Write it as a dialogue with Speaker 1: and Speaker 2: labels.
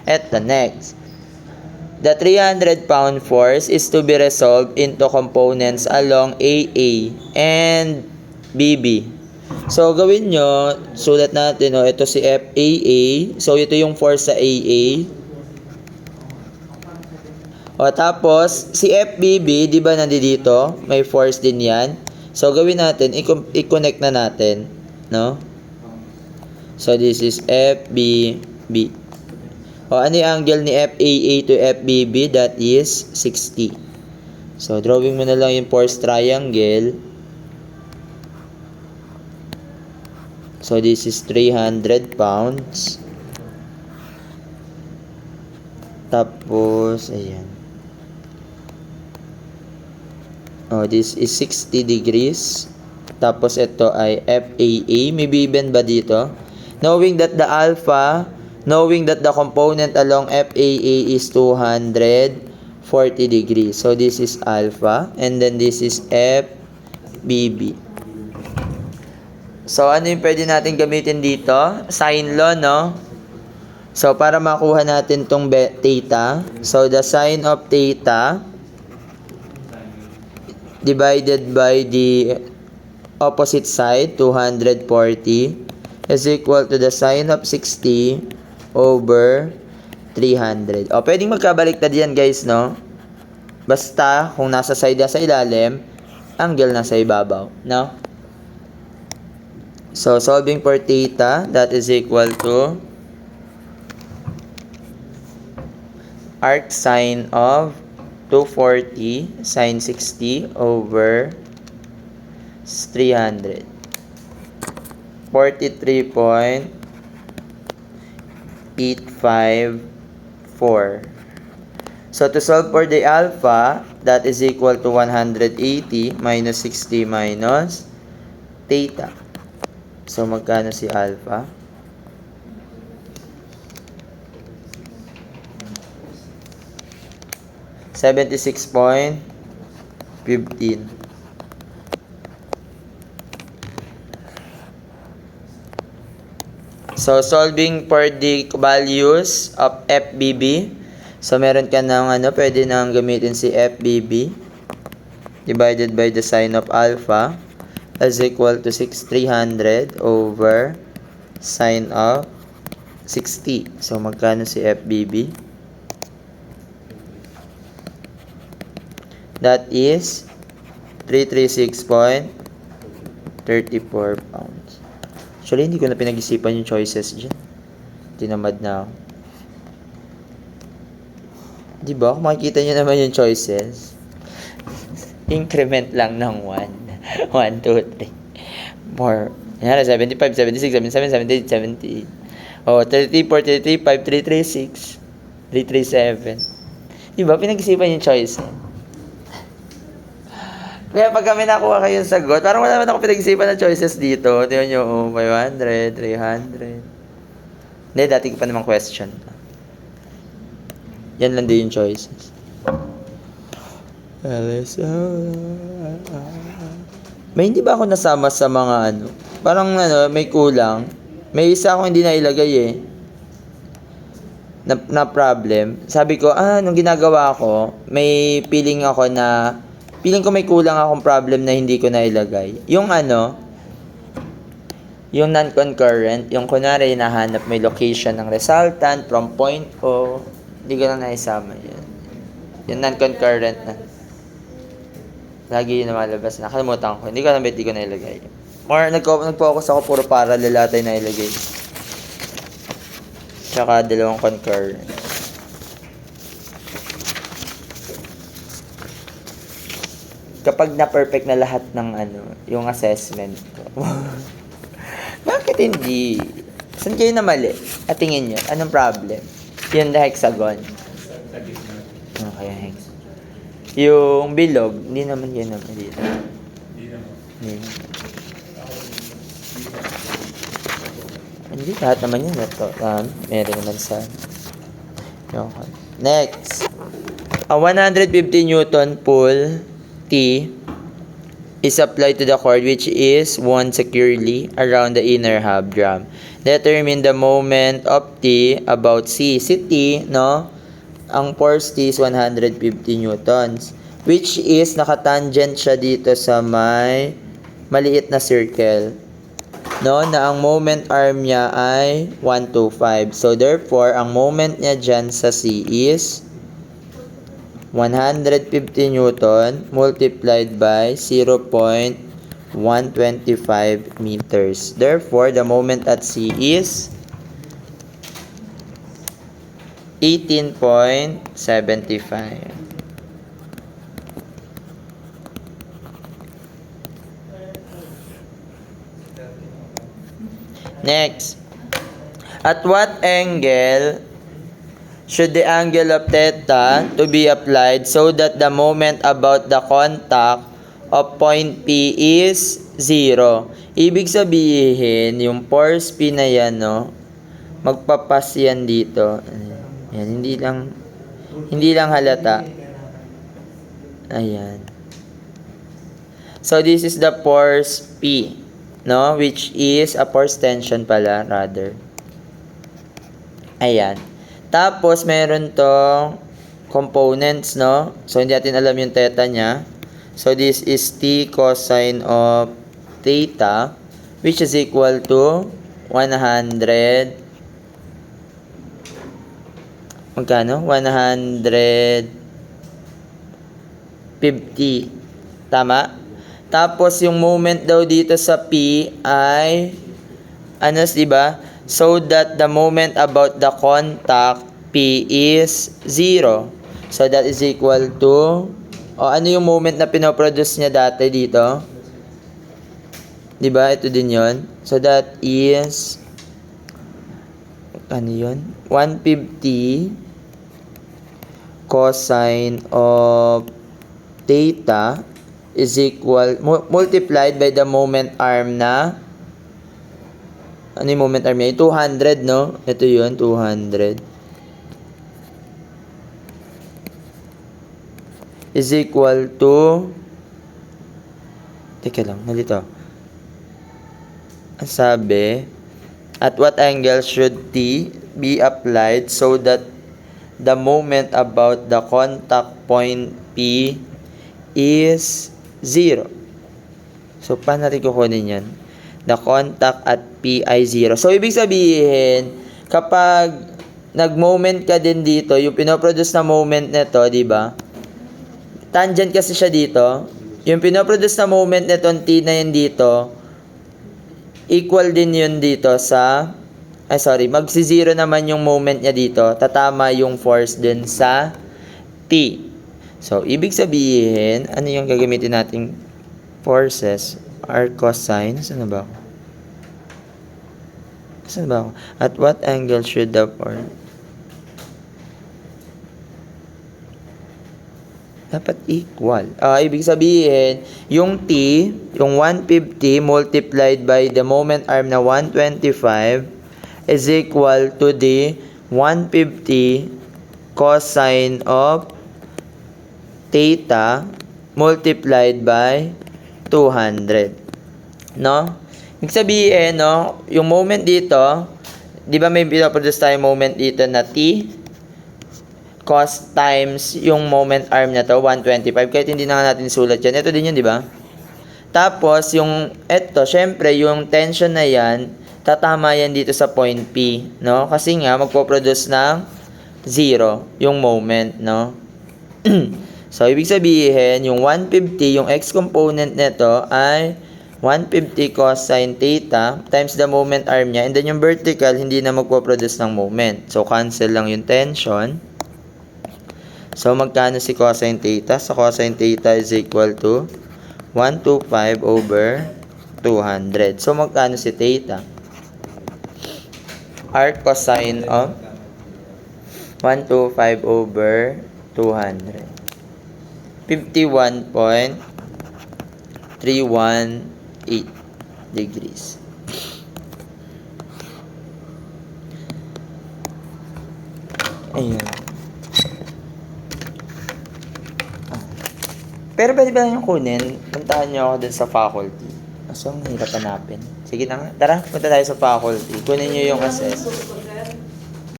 Speaker 1: At the next. The 300-pound force is to be resolved into components along AA and BB. So, gawin nyo, sulat natin, ito si FAA. So, ito yung force sa AA. Tapos, si FBB, di ba nandito? May force din yan. So, gawin natin, i-connect na natin. No? So, this is FBB. Ano yung angle ni FAA to FBB? That is 60. So, drawing mo na lang yung force triangle. So, this is 300 pounds. Tapos, ayan. This is 60 degrees. Tapos, ito ay FAA. May bend ba dito? Knowing that the component along FAA is 240 degrees. So, this is alpha. And then, this is FBB. So, ano yung pwede natin gamitin dito? Sine law, no? So, para makuha natin tong theta. So, the sine of theta divided by the opposite side, 240, is equal to the sine of 60 over 300. Pwedeng magkabaliktad yan, guys, no? Basta, kung nasa side sa ilalim, angle nasa ibabaw, no? So, solving for theta, that is equal to arc sine of 240 sine 60 over 300. 43.854. So, to solve for the alpha, that is equal to 180 minus 60 minus theta. So, magkano si alpha? $76.15. So, solving for the values of FBB. So, meron ka ng pwede nang gamitin si FBB divided by the sine of alpha is equal to 300 over sine of 60. So, magkano si FBB? That is 336.34 pounds. Actually, hindi ko na pinag-isipan yung choices dyan. Tinamad na ako. Diba? Kung makikita nyo naman yung choices, increment lang ng 1. 1, 2, 3. More. Yan, 75, 76, 77, 78, 78. 34, 35, 336, 337. Diba? Pinag-isipan yung choices. Kaya pag kami nakuha kayong sagot, parang wala naman ako pinag-isipan ng choices dito. Tingnan nyo, 500, 300. Hindi, dati ko pa namang question. Yan lang din yung choices. May hindi ba ako nasama sa mga parang may kulang. May isa akong hindi nailagay na problem. Sabi ko, nung ginagawa ko, may feeling ko may kulang akong problem na hindi ko nailagay. Yung yung non-concurrent, yung kunwari hinahanap may location ng resultant from point O, hindi ko na naisama yun. Yung non-concurrent na. Lagi yun namalabas. Nakalimutan ko. Hindi ko nailagay. Or nag-focus ako puro parallel tayo nailagay. Tsaka dalawang concurrent. Kapag na-perfect na lahat ng yung assessment ko. Bakit hindi? Saan kayo na mali? At tingin nyo, anong problem? Yung the hexagon. Okay, hexagon. Yung bilog, hindi naman yan naman dito. Hindi, lahat naman yun. Meron naman sa... Okay. Next. A 150 Newton pull T is applied to the cord which is wound securely around the inner half drum. Determine the moment of T about C. Si T, no? Ang force T is 150 newtons. Which is nakatangent siya dito sa may maliit na circle. No? Na ang moment arm niya ay 125. So therefore, ang moment niya dyan sa C is 150 Newton multiplied by 0.125 meters. Therefore, the moment at C is 18.75. Next, at what angle should the angle of theta to be applied so that the moment about the contact of point P is 0? Ibig sabihin, yung force P na yan, no, magpapas yan dito. Yan, hindi lang halata. Ayan. So, this is the force P, no, which is a force tension pala, rather. Ayan. Tapos, meron tong components, no? So, hindi natin alam yung theta niya. So, this is T cosine of theta, which is equal to 100. Magkano? 150. Tama? Tapos, yung moment daw dito sa P ay, diba? So that the moment about the contact P is 0. So that is equal to, ano yung moment na pinoproduce niya dati dito? Diba? Ito din yon. So that is, ano yun? 150 cosine of theta is equal, multiplied by the moment arm na, ano yung moment arm niya? 200, no? Ito yun, 200. Is equal to, teka lang, nalito. Ang sabi, at what angle should T be applied so that the moment about the contact point P is 0? So, paano natin kukunin yan? The contact at P ay 0. So, ibig sabihin, kapag nag-moment ka din dito, yung pinoproduce na moment nito, di ba? Tangent kasi siya dito. Yung pinoproduce na moment nito, T na yun dito, equal din yun dito sa, magsi-0 naman yung moment niya dito. Tatama yung force din sa T. So, ibig sabihin, ano yung gagamitin nating forces? R cosine. Saan ba ako? At what angle should the force? Dapat equal. Ibig sabihin, yung T, yung 150 multiplied by the moment arm na 125 is equal to the 150 cosine of theta multiplied by 200. No? Ibig sabihin, no, yung moment dito, di ba may pinoproduce tayong moment dito na T cos times yung moment arm na to, 125. Kahit hindi na natin sulat yan. Ito din yun, di ba? Tapos, yung ito, syempre, yung tension na yan, tatama yan dito sa point P, no? Kasi nga, magpo-produce ng 0 yung moment, no? So, ibig sabihin, yung 150, yung x component nito ay 150 cosine theta times the moment arm niya. And then yung vertical, hindi na magpo-produce ng moment. So, cancel lang yung tension. So, magkano si cosine theta? So, cosine theta is equal to 125 over 200. So, magkano si theta? R cosine of 125 over 200. 51.318 degrees. Ayan. Pero pwede ba yung kunin? Puntahan niyo ako dun sa faculty. Kaso ang hirap hanapin. Sige na nga. Tara, punta tayo sa faculty. Kunin niyo yung assess.